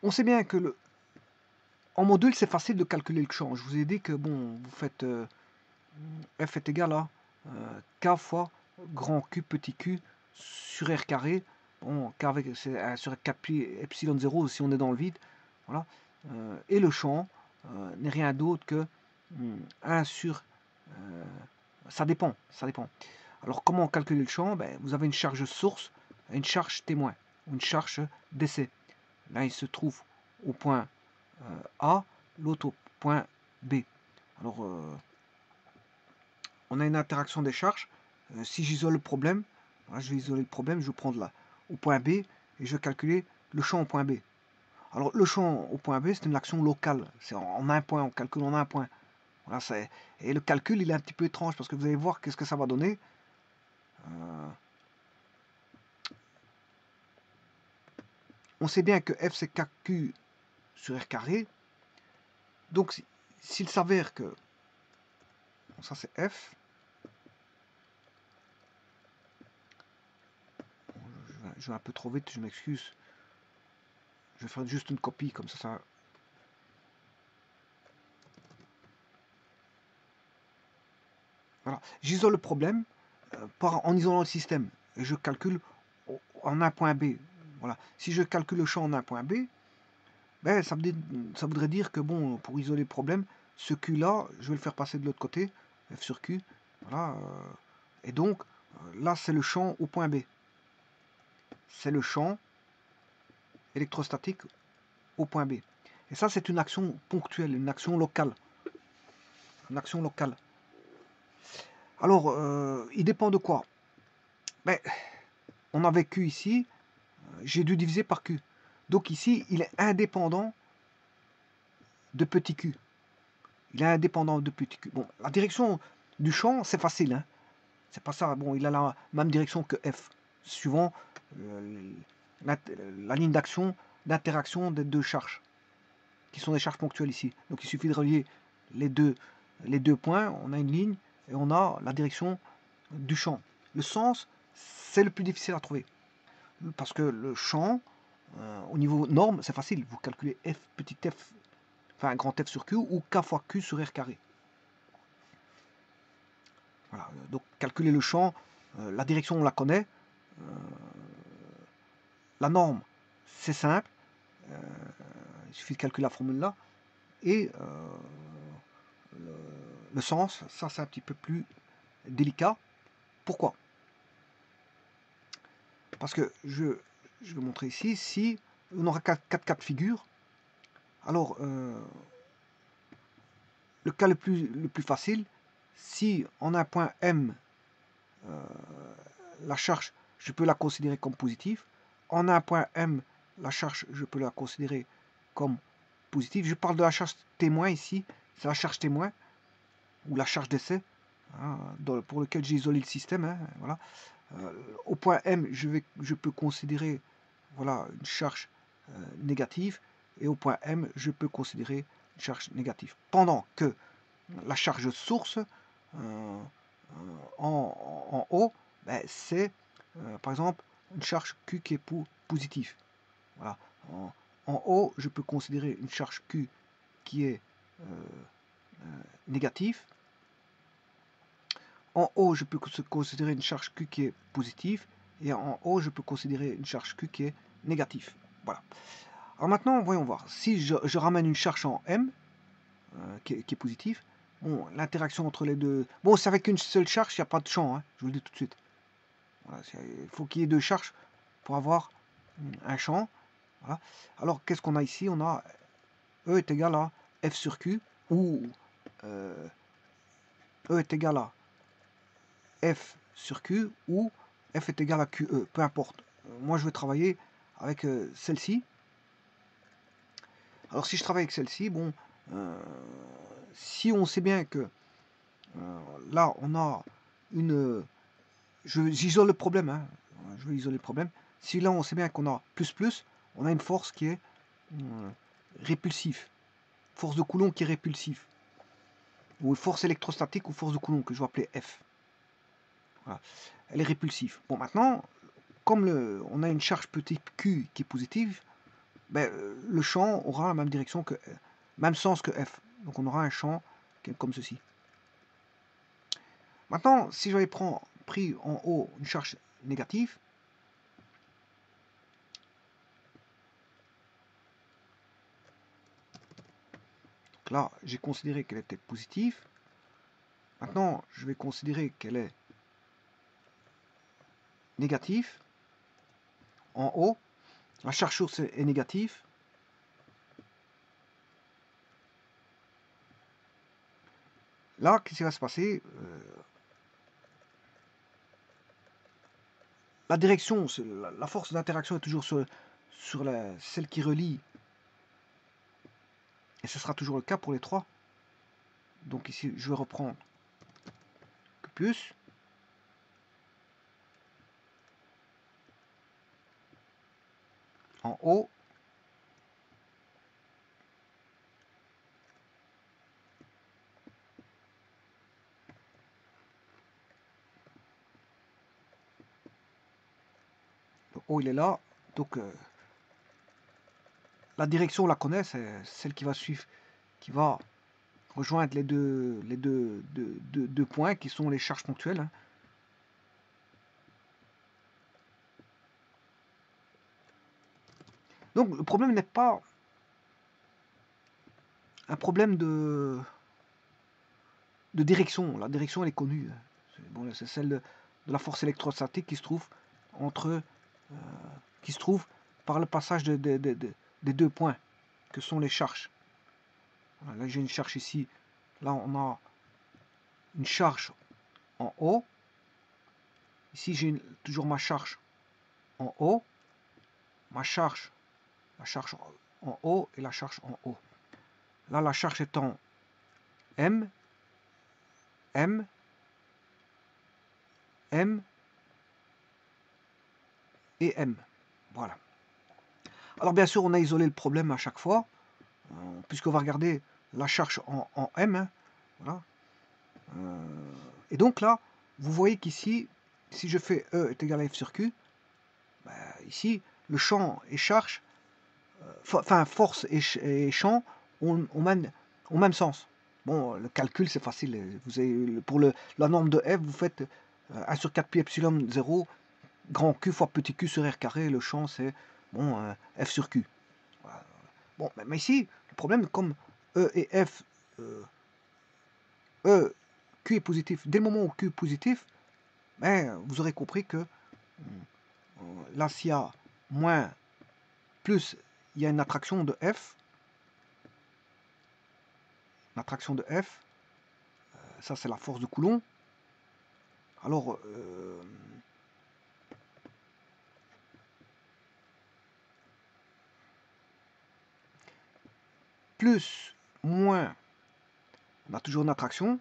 On sait bien que en module, c'est facile de calculer le champ. Je vous ai dit que, bon, vous faites F est égal à K fois grand Q petit q sur R carré. Bon, K avec, c'est sur 4 pi epsilon 0 si on est dans le vide. Voilà. Et le champ n'est rien d'autre que 1 sur... ça dépend, ça dépend. Alors, comment calculer le champ? Ben, vous avez une charge source et une charge témoin, ou une charge d'essai. Là, il se trouve au point A, l'autre au point B. Alors, on a une interaction des charges. Si j'isole le problème, voilà, je vais isoler le problème, je vais prendre là au point B et je vais calculer le champ au point B. Alors, le champ au point B, c'est une action locale. C'est en un point, on calcule en un point. Voilà, et le calcul, il est un petit peu étrange parce que vous allez voir qu'est-ce que ça va donner. On sait bien que F, c'est KQ sur R carré. Donc, s'il s'avère que... Bon, ça, c'est F. Bon, je vais un peu trop vite, je m'excuse. Je vais faire juste une copie, comme ça... Voilà. J'isole le problème en isolant le système. Et je calcule en un point B. Voilà. Si je calcule le champ en un point B, ben, ça voudrait dire que, bon, pour isoler le problème, ce Q-là, je vais le faire passer de l'autre côté, F sur Q. Voilà. Et donc, là, c'est le champ au point B. C'est le champ électrostatique au point B. Et ça, c'est une action ponctuelle, une action locale. Une action locale. Alors, il dépend de quoi? Ben, on avait Q ici, j'ai dû diviser par Q. Donc ici, il est indépendant de petit q. Il est indépendant de petit q. Bon, la direction du champ, c'est facile, hein. C'est pas ça. Bon, il a la même direction que F, suivant la ligne d'action, d'interaction des deux charges, qui sont des charges ponctuelles ici. Donc il suffit de relier les deux points, on a une ligne, et on a la direction du champ. Le sens, c'est le plus difficile à trouver. Parce que le champ, au niveau norme, c'est facile. Vous calculez f petit f, enfin un grand F sur Q, ou K fois Q sur R carré. Voilà, donc calculer le champ, la direction on la connaît, la norme c'est simple, il suffit de calculer la formule là, et le sens, ça c'est un petit peu plus délicat. Pourquoi? Parce que je vais montrer ici, si on aura 4 cas de figure, alors le cas le plus facile, si on a un point M, la charge, je peux la considérer comme positive. En un point M, la charge, je peux la considérer comme positive. Je parle de la charge témoin ici, c'est la charge témoin, ou la charge d'essai, hein, pour lequel j'ai isolé le système. Hein, voilà. Au point M, je peux considérer voilà, une charge négative, et au point M, je peux considérer une charge négative. Pendant que la charge source, en haut, ben, c'est par exemple une charge Q qui est positive. Voilà. En haut, je peux considérer une charge Q qui est négative. En haut, je peux considérer une charge Q qui est positive. Et en haut, je peux considérer une charge Q qui est négative. Voilà. Alors maintenant, voyons voir. Si je ramène une charge en M, qui est positive, bon, l'interaction entre les deux... Bon, c'est avec une seule charge, il n'y a pas de champ, hein, je vous le dis tout de suite. Voilà, il faut qu'il y ait deux charges pour avoir un champ. Voilà. Alors, qu'est-ce qu'on a ici? On a E est égal à F sur Q, ou E est égal à F sur Q, ou F est égal à QE, peu importe. Moi, je vais travailler avec celle-ci. Alors, si je travaille avec celle-ci, bon, si on sait bien que là, on a une... J'isole le problème, hein, je vais isoler le problème. Si là, on sait bien qu'on a plus, on a une force qui est répulsive. Force de Coulomb qui est répulsive. Ou force électrostatique ou force de Coulomb, que je vais appeler F. Voilà. Elle est répulsive. Bon, maintenant, comme on a une charge petit Q qui est positive, ben, le champ aura la même direction que même sens que F. Donc on aura un champ qui est comme ceci. Maintenant, si j'avais pris en haut une charge négative, donc là, j'ai considéré qu'elle était positive. Maintenant, je vais considérer qu'elle est négative. En haut, la charge source est négative. Là, qu'est-ce qui va se passer? La direction, la force d'interaction est toujours sur celle qui relie. Et ce sera toujours le cas pour les trois. Donc ici, je vais reprendre Q plus. En haut. Le haut, il est là. Donc, la direction, on la connaît. C'est celle qui va suivre, qui va rejoindre les deux points qui sont les charges ponctuelles. Hein. Donc, le problème n'est pas un problème de direction. La direction, elle est connue. Bon, c'est celle de la force électrostatique qui se trouve qui se trouve par le passage des deux points que sont les charges. Voilà, là, j'ai une charge ici. Là, on a une charge en haut. Ici, j'ai toujours ma charge en haut. Ma charge, la charge en haut et la charge en haut. Là, la charge étant M, M, M et M. Voilà. Alors bien sûr, on a isolé le problème à chaque fois, puisqu'on va regarder la charge en M. Hein, voilà. Et donc là, vous voyez qu'ici, si je fais E est égal à F sur Q, ben, ici, le champ et charge, enfin force et champ ont même sens. Bon, le calcul c'est facile. Vous avez, pour la norme de F, vous faites 1 sur 4 pi epsilon 0, grand Q fois petit q sur R carré. Le champ c'est bon, F sur Q. Voilà. Bon, mais ici, le problème, comme E et F, E, Q est positif, dès le moment où Q est positif, ben, vous aurez compris que là, s'il y a moins, plus, il y a une attraction de F. L'attraction de F, ça c'est la force de Coulomb. Alors, plus, moins, on a toujours une attraction.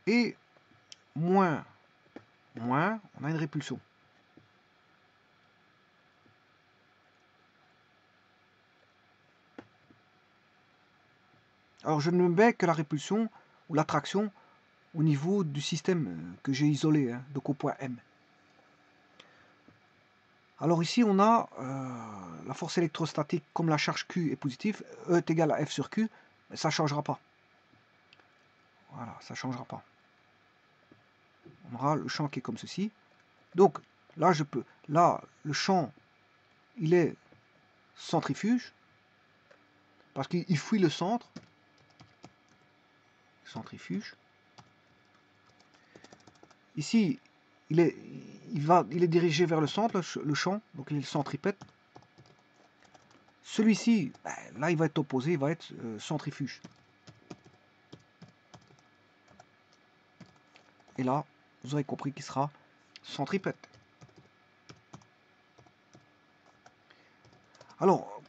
Et moins, on a une répulsion. Alors, je ne mets que la répulsion ou l'attraction au niveau du système que j'ai isolé, hein, donc au point M. Alors ici, on a la force électrostatique, comme la charge Q est positive, E est égal à F sur Q, mais ça ne changera pas. Voilà, ça ne changera pas. On aura le champ qui est comme ceci. Donc, là, le champ, il est centrifuge, parce qu'il fuit le centre. Centrifuge. Ici, il est dirigé vers le centre, le champ, donc il est centripète. Celui-ci, ben, là, il va être opposé, il va être centrifuge. Et là, vous aurez compris qu'il sera centripète. Alors,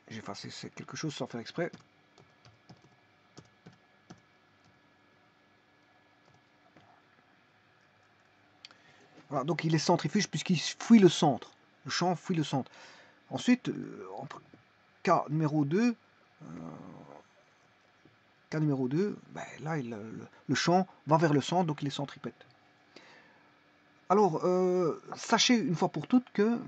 j'ai effacé quelque chose sans faire exprès. Voilà, donc il est centrifuge puisqu'il fuit le centre. Le champ fuit le centre. Ensuite, cas numéro 2, ben, là, le champ va vers le centre, donc il est centripète. Alors, sachez une fois pour toutes que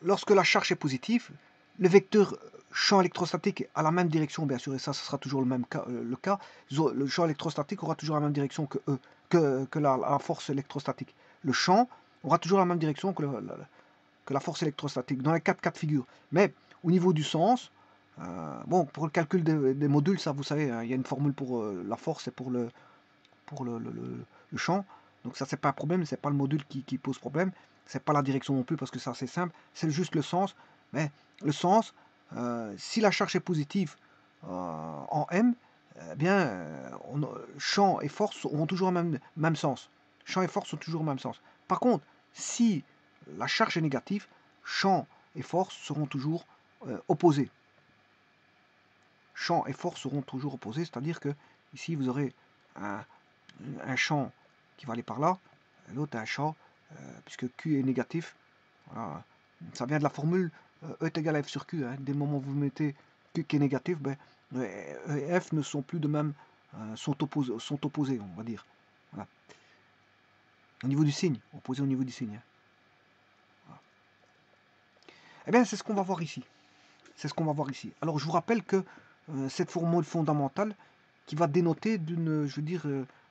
lorsque la charge est positive, le vecteur champ électrostatique a la même direction, bien sûr, et ça, ce sera toujours le cas. Le champ électrostatique aura toujours la même direction que la force électrostatique. Le champ aura toujours la même direction que la force électrostatique, dans les 4 cas de figure. Mais au niveau du sens, bon, pour le calcul des modules, ça, vous savez, hein, il y a une formule pour la force et pour le champ. Donc ça, c'est pas un problème, c'est pas le module qui pose problème. C'est pas la direction non plus, parce que ça, c'est simple. C'est juste le sens. Mais le sens, si la charge est positive en M, eh bien, champ et force auront toujours le même sens. Champ et force ont toujours le même sens. Par contre, si la charge est négative, champ et force seront toujours opposés. Champ et force seront toujours opposés, c'est-à-dire que ici vous aurez un champ qui va aller par là, l'autre un champ, puisque Q est négatif. Voilà. Ça vient de la formule E est égal à F sur Q. Hein. Dès le moment où vous mettez Q qui est négatif, ben, E et F ne sont plus de même, sont opposés, on va dire. Voilà. Au niveau du signe, opposés au niveau du signe. Hein. Voilà. Eh bien, c'est ce qu'on va voir ici. C'est ce qu'on va voir ici. Alors, je vous rappelle que cette formule fondamentale qui va dénoter d'une, je veux dire,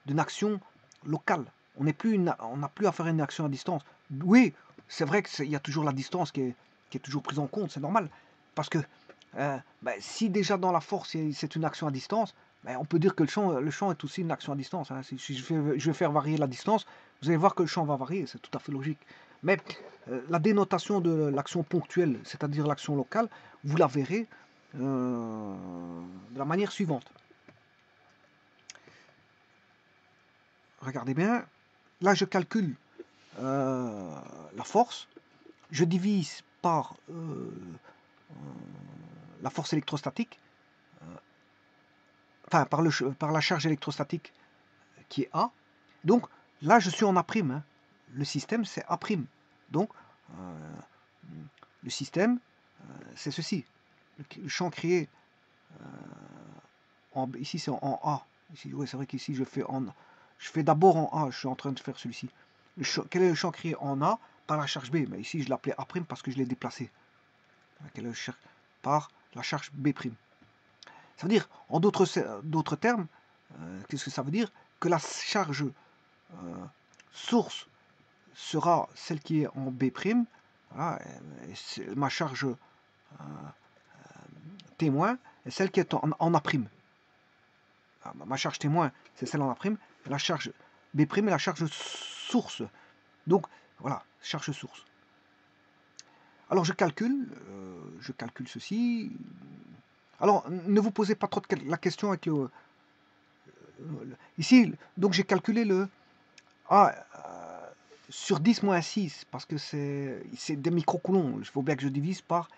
d'une action locale. On n'a plus à faire une action à distance. Oui, c'est vrai qu'il y a toujours la distance qui est toujours prise en compte, c'est normal. Parce que ben, si déjà dans la force c'est une action à distance, ben, on peut dire que le champ est aussi une action à distance. Hein. Si je vais faire varier la distance, vous allez voir que le champ va varier, c'est tout à fait logique. Mais la dénotation de l'action ponctuelle, c'est-à-dire l'action locale, vous la verrez de la manière suivante. regardez bien, là je calcule la force, je divise par la force électrostatique, enfin par la charge électrostatique qui est A. Donc là je suis en A', hein. Le système c'est A'. Donc le système c'est ceci. Le champ créé ici c'est en A. Ici, ouais, c'est vrai qu'ici je fais d'abord en A, je suis en train de faire celui-ci. Quel est le champ créé en A par la charge B? Mais ici je l'appelais A' parce que je l'ai déplacé. Quel est le par la charge B'. Ça veut dire, en d'autres termes, qu'est-ce que ça veut dire? Que la charge source sera celle qui est en B', voilà, ma charge témoin est celle qui est en A'. Ma charge témoin, c'est celle en A', et la charge B' est la charge source. Donc, voilà, charge source. Alors, je calcule ceci. Alors, ne vous posez pas trop la question avec ici, donc j'ai calculé le A sur 10 moins 6, parce que c'est des microcoulombs. Il faut bien que je divise par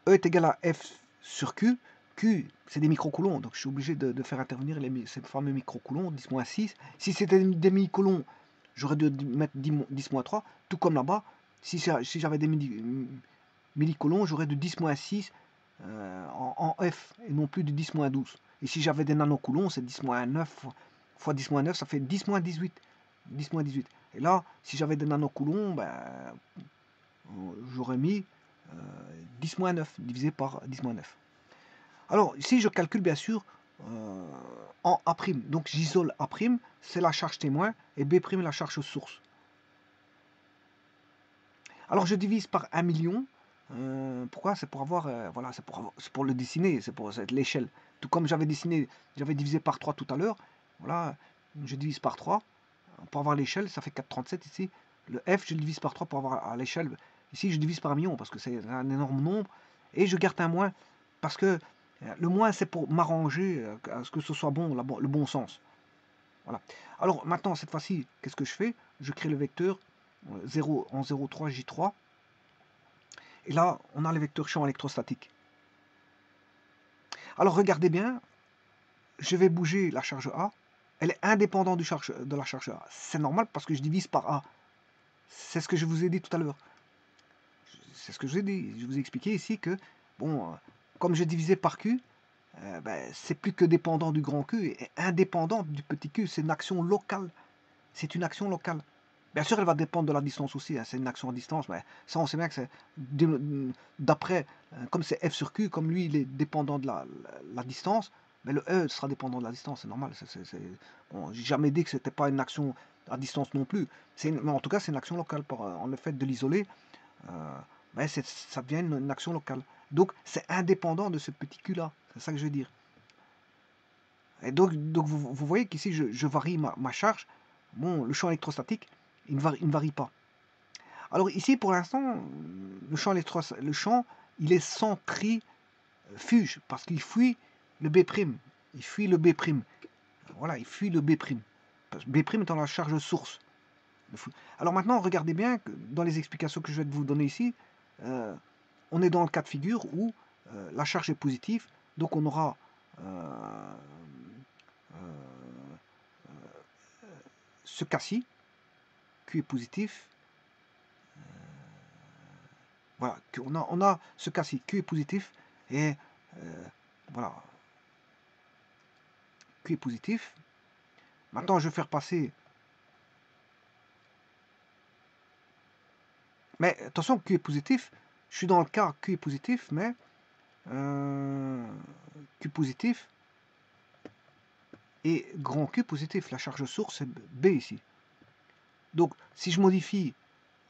E est égal à F sur Q. Q, c'est des microcoulombs, donc je suis obligé de faire intervenir ces fameux microcoulombs, 10 moins 6. Si c'était des millicoulombs, j'aurais dû mettre 10 moins 3, tout comme là-bas. Si j'avais des millicoulombs, j'aurais de 10 moins 6 en F, et non plus de 10 moins 12. Et si j'avais des nanocoulomb, c'est 10 moins 9 fois 10 moins 9, ça fait 10 moins 18. 10 moins 18. Et là, si j'avais des nanocoulomb, ben, j'aurais mis 10 moins 9 divisé par 10 moins 9. Alors, ici, je calcule bien sûr en A'. Donc, j'isole A', c'est la charge témoin, et B' la charge source. Alors, je divise par 1 million. Pourquoi? C'est pour avoir, voilà, c'est pour le dessiner, c'est pour l'échelle. Tout comme j'avais divisé par 3 tout à l'heure. Voilà, je divise par 3 pour avoir l'échelle, ça fait 4,37 ici. Le F, je le divise par 3 pour avoir à l'échelle. Ici, je divise par 1 million parce que c'est un énorme nombre. Et je garde un moins parce que le moins, c'est pour m'arranger à ce que ce soit bon, le bon sens. Voilà. Alors maintenant, cette fois-ci, qu'est-ce que je fais? Je crée le vecteur 0 en 0,3 J3. Et là, on a le vecteur champ électrostatique. Alors regardez bien, je vais bouger la charge A. Elle est indépendante de la charge A. C'est normal parce que je divise par A. C'est ce que je vous ai dit tout à l'heure. C'est ce que je vous ai dit. Je vous ai expliqué ici que, bon, comme je divisais par Q, ben, c'est plus que dépendant du grand Q et indépendant du petit Q. C'est une action locale. C'est une action locale. Bien sûr, elle va dépendre de la distance aussi. Hein. C'est une action à distance, mais ça, on sait bien que c'est d'après, comme c'est F sur Q, comme lui, il est dépendant de la distance, mais le E sera dépendant de la distance, c'est normal. Bon, j'ai jamais dit que c'était pas une action à distance non plus. Mais en tout cas, c'est une action locale. En le fait de l'isoler, ben ça devient une action locale. Donc, c'est indépendant de ce petit Q-là. C'est ça que je veux dire. Et donc vous voyez qu'ici, je varie ma charge. Bon, le champ électrostatique, il ne varie pas. Alors ici, pour l'instant, le champ, il est centrifuge, parce qu'il fuit le B'. Il fuit le B'. Voilà, il fuit le B'. Parce que B' étant la charge source. Alors maintenant, regardez bien que dans les explications que je vais vous donner ici, on est dans le cas de figure où la charge est positive, donc on aura ce cas-ci, Q est positif. Voilà, on a ce cas-ci, Q est positif, et voilà, Q est positif. Maintenant, je vais faire passer. Mais attention, Q est positif. Je suis dans le cas Q est positif, mais Q positif et grand Q positif. La charge source est B ici. Donc, si je modifie,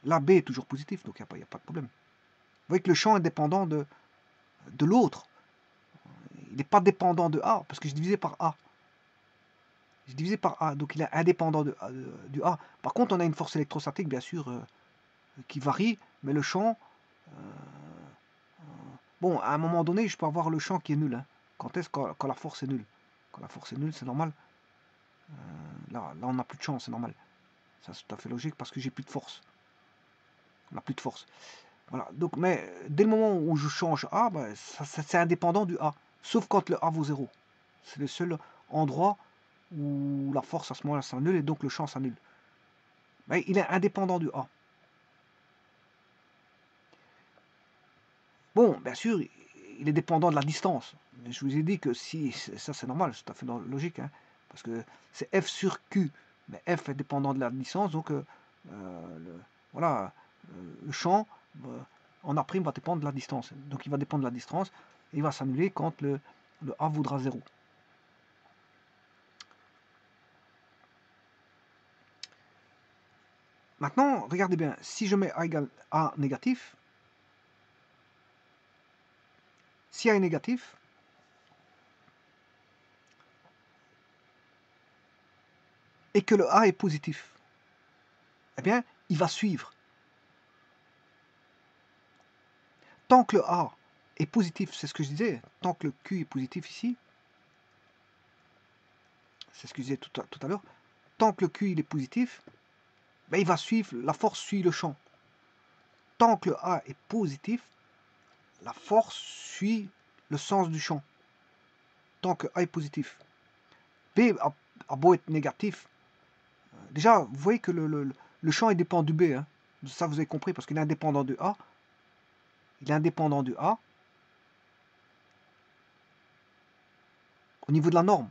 la B est toujours positif, donc il n'y a pas de problème. Vous voyez que le champ est dépendant de l'autre. Il n'est pas dépendant de A, parce que je divisais par A. Je divisé par A, donc il est indépendant du A. Par contre, on a une force électrostatique, bien sûr, qui varie, mais le champ... bon, à un moment donné, je peux avoir le champ qui est nul. Hein. Quand la force est nulle? Quand la force est nulle, c'est normal. Là, on n'a plus de champ, c'est normal. Ça, c'est tout à fait logique parce que j'ai plus de force. On n'a plus de force. Voilà. Donc, mais dès le moment où je change A, ben, c'est indépendant du A. Sauf quand le A vaut 0. C'est le seul endroit où la force à ce moment-là s'annule et donc le champ s'annule. Mais il est indépendant du A. Bon, bien sûr, il est dépendant de la distance. Mais je vous ai dit que si, ça c'est normal, c'est tout à fait logique, hein, parce que c'est F sur Q. Mais F est dépendant de la distance, donc voilà, le champ en A' va dépendre de la distance. Donc il va dépendre de la distance et il va s'annuler quand le A vaudra 0. Maintenant, regardez bien, si je mets A égale A négatif, si A est négatif, et que le A est positif, eh bien, il va suivre. Tant que le A est positif, c'est ce que je disais, tant que le Q est positif ici, c'est ce que je disais tout à l'heure, tant que le Q il est positif, ben, il va suivre, la force suit le champ. Tant que le A est positif, la force suit le sens du champ. Tant que A est positif. B a beau être négatif, déjà, vous voyez que le champ est dépendant du B. Hein. Ça, vous avez compris, parce qu'il est indépendant du A. Il est indépendant du A. Au niveau de la norme.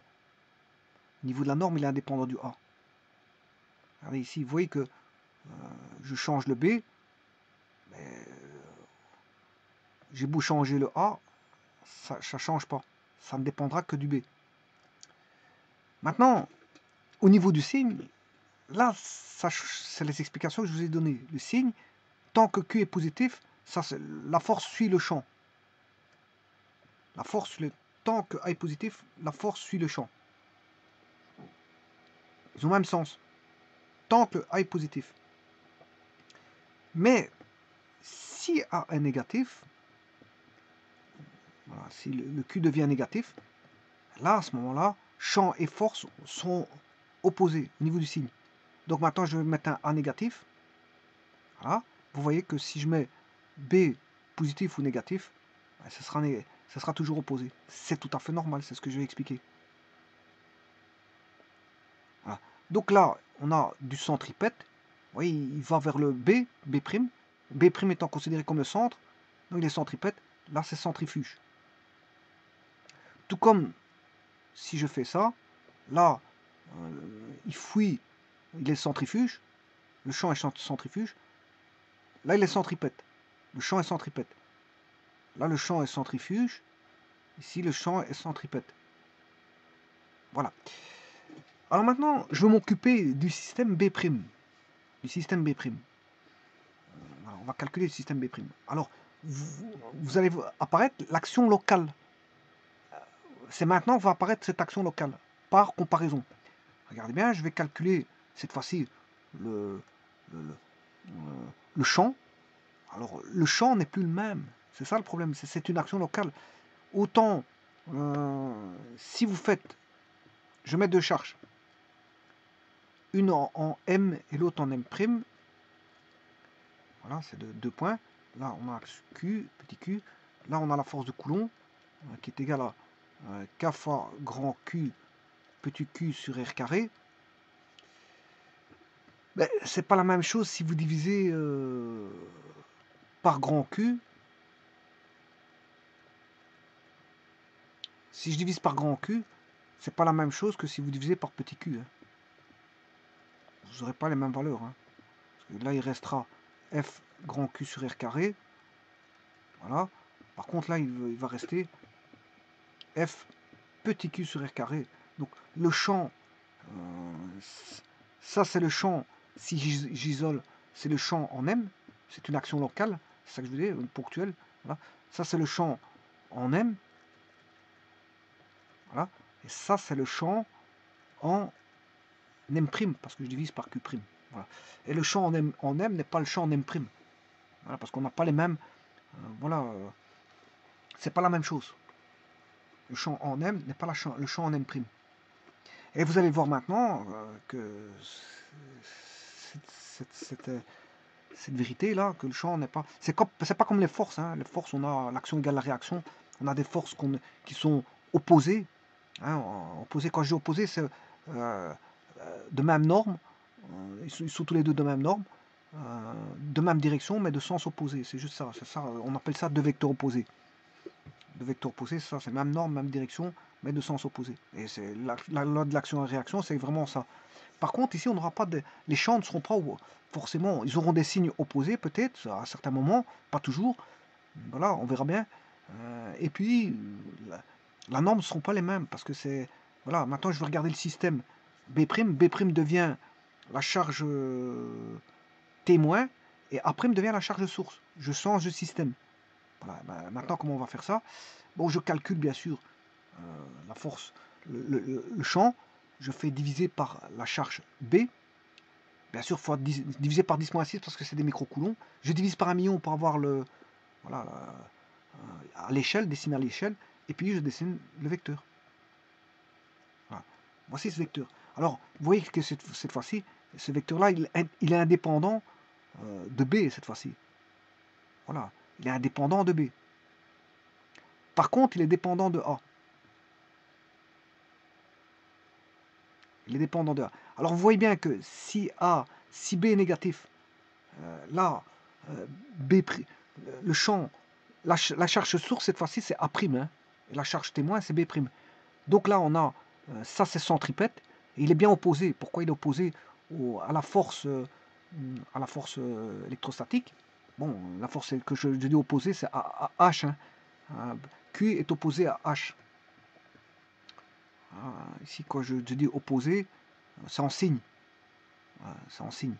Au niveau de la norme, il est indépendant du A. Regardez ici, vous voyez que je change le B. J'ai beau changer le A, ça ne change pas. Ça ne dépendra que du B. Maintenant, au niveau du signe, là, c'est les explications que je vous ai données. Le signe, tant que Q est positif, la force suit le champ. La force, tant que A est positif, la force suit le champ. Ils ont le même sens. Tant que A est positif. Mais si A est négatif, voilà, si le Q devient négatif, là, à ce moment-là, champ et force sont opposés au niveau du signe. Donc maintenant, je vais mettre un A négatif. Voilà. Vous voyez que si je mets B positif ou négatif, ça sera toujours opposé. C'est tout à fait normal, c'est ce que je vais expliquer. Voilà. Donc là, on a du centripète. Vous voyez, il va vers le B, B'. B' étant considéré comme le centre. Donc il est centripète. Là, c'est centrifuge. Tout comme si je fais ça, là, il fouille, il est centrifuge. Le champ est centrifuge. Là, il est centripète. Le champ est centripète. Là, le champ est centrifuge. Ici, le champ est centripète. Voilà. Alors maintenant, je vais m'occuper du système B'. Du système B'. Alors, on va calculer le système B'. Alors, vous allez apparaître l'action locale. C'est maintenant que va apparaître cette action locale, par comparaison. Regardez bien, je vais calculer cette fois-ci le champ. Alors, le champ n'est plus le même. C'est ça le problème, c'est une action locale. Autant, si vous faites, je mets deux charges, une en M et l'autre en M'. Voilà, c'est deux points. Là, on a Q, petit q. Là, on a la force de Coulomb, qui est égale à K fois grand Q, petit q sur R carré. Ben, c'est pas la même chose si vous divisez par grand Q. Si je divise par grand Q, c'est pas la même chose que si vous divisez par petit q. Hein. Vous n'aurez pas les mêmes valeurs. Hein. Parce que là, il restera F grand Q sur R carré. Voilà. Par contre, là, il va rester F petit q sur R carré. Donc, le champ, ça, c'est le champ, si j'isole, c'est le champ en M. C'est une action locale. C'est ça que je veux dire, une ponctuelle. Voilà. Ça, c'est le champ en M. Voilà. Et ça, c'est le champ en M', parce que je divise par Q'. Voilà. Et le champ en M n'est pas le champ en M'. Voilà, parce qu'on n'a pas les mêmes. Voilà. C'est pas la même chose. Le champ en M n'est pas le champ en M'. Et vous allez voir maintenant que cette, cette vérité-là, que le champ n'est pas... C'est pas comme les forces. Hein. Les forces, on a l'action égale la réaction. On a des forces qui sont opposées. Hein. Opposées, quand je dis opposées, c'est de même norme. Ils sont tous les deux de même norme. De même direction, mais de sens opposé. C'est juste ça. C'est ça. On appelle ça deux vecteurs opposés. Deux vecteurs opposés, c'est ça. C'est même norme, même direction, mais de sens opposé. Et c'est la loi de l'action et réaction, c'est vraiment ça. Par contre, ici, on n'aura pas les champs ne seront pas forcément. Ils auront des signes opposés, peut-être, à certains moments, pas toujours. Voilà, on verra bien. Et puis, la norme ne seront pas les mêmes, parce que c'est... Voilà, maintenant, je vais regarder le système B'. B' devient la charge témoin, et A' devient la charge source. Je change de système. Voilà, ben, maintenant, comment on va faire ça? Bon, je calcule, bien sûr, la force, le champ. Je fais diviser par la charge B. Bien sûr, il faut diviser par 10-6 parce que c'est des microcoulombs. Je divise par 1 million pour avoir le, voilà, à l'échelle, dessiner à l'échelle. Et puis je dessine le vecteur. Voilà. Voici ce vecteur. Alors, vous voyez que cette fois-ci, ce vecteur-là, il est indépendant de B cette fois-ci. Voilà. Il est indépendant de B. Par contre, il est dépendant de A. Il est dépendant de A. Alors, vous voyez bien que si B est négatif, là, B, le champ, la charge source, cette fois-ci, c'est A', hein, et la charge témoin, c'est B'. Donc là, on a, ça, c'est centripète, et il est bien opposé. Pourquoi il est opposé à la force, électrostatique? Bon, la force que je dis opposée, c'est à H. Hein. Q est opposé à H. Ici, quand je dis opposé, c'est en signe. C'est en signe.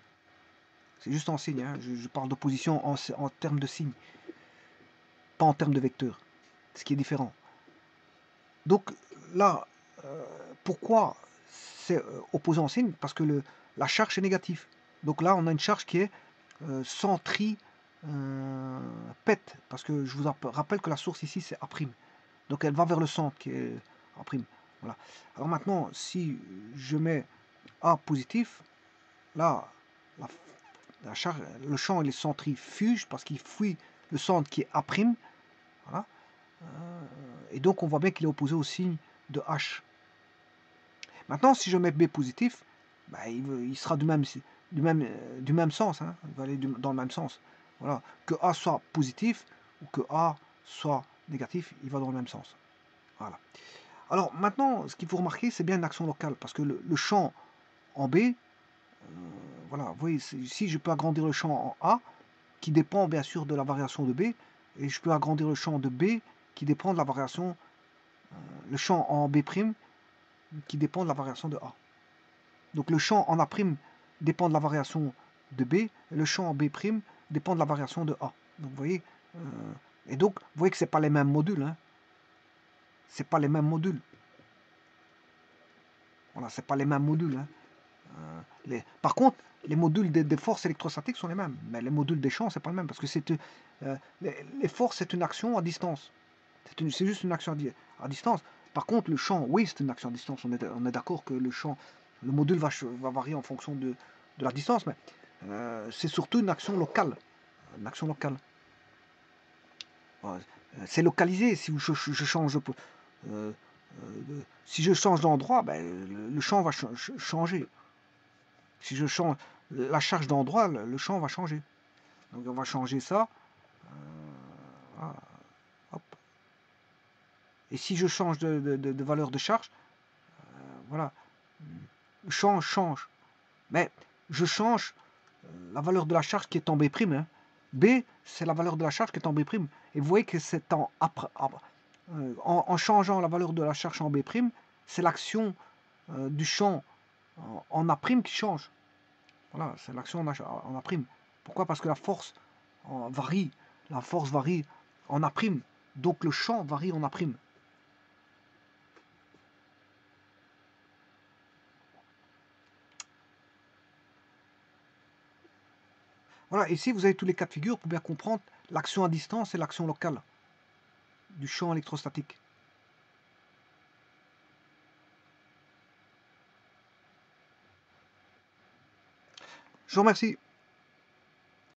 C'est juste en signe. Hein. Je parle d'opposition en termes de signe, pas en termes de vecteur, ce qui est différent. Donc là, pourquoi c'est opposé en signe? Parce que la charge est négative. Donc là, on a une charge qui est centripète. Parce que je vous rappelle que la source ici, c'est A'. Donc elle va vers le centre qui est A'. Voilà. Alors maintenant, si je mets A positif, là, la charge, le champ il est centrifuge parce qu'il fuit le centre qui est A'. Voilà. Et donc on voit bien qu'il est opposé au signe de H. Maintenant, si je mets B positif, bah, il sera du même sens. Hein. Il va aller dans le même sens. Voilà. Que A soit positif ou que A soit négatif, il va dans le même sens. Voilà. Alors maintenant, ce qu'il faut remarquer, c'est bien une action locale, parce que le champ en B, voilà, vous voyez, ici je peux agrandir le champ en A, qui dépend bien sûr de la variation de B, et je peux agrandir le champ de B, qui dépend de la variation, le champ en B', qui dépend de la variation de A. Donc le champ en A' dépend de la variation de B, et le champ en B' dépend de la variation de A. Donc vous voyez, et donc vous voyez que ce n'est pas les mêmes modules. Hein. C'est pas les mêmes modules. Voilà, c'est pas les mêmes modules. Hein. Par contre, les modules des forces électrostatiques sont les mêmes, mais les modules des champs, c'est pas le même, parce que les forces, c'est une action à distance. C'est juste une action à distance. Par contre, le champ, oui, c'est une action à distance. On est d'accord que le module va varier en fonction de la distance, mais c'est surtout une action locale. Une action locale. C'est localisé. Si je change, si je change d'endroit, ben, le champ va changer. Si je change la charge d'endroit, le champ va changer. Donc on va changer ça. Voilà. Hop. Et si je change de valeur de charge, voilà, le champ change. Mais je change la valeur de la charge qui est en B'. Hein. B, c'est la valeur de la charge qui est en B'. Et vous voyez que c'est en changeant la valeur de la charge en B', c'est l'action du champ en A' qui change. Voilà, c'est l'action en A'. Pourquoi? Parce que la force varie. La force varie en A'. Donc le champ varie en A'. Voilà, ici vous avez tous les cas de figure pour bien comprendre l'action à distance et l'action locale du champ électrostatique. Je vous remercie.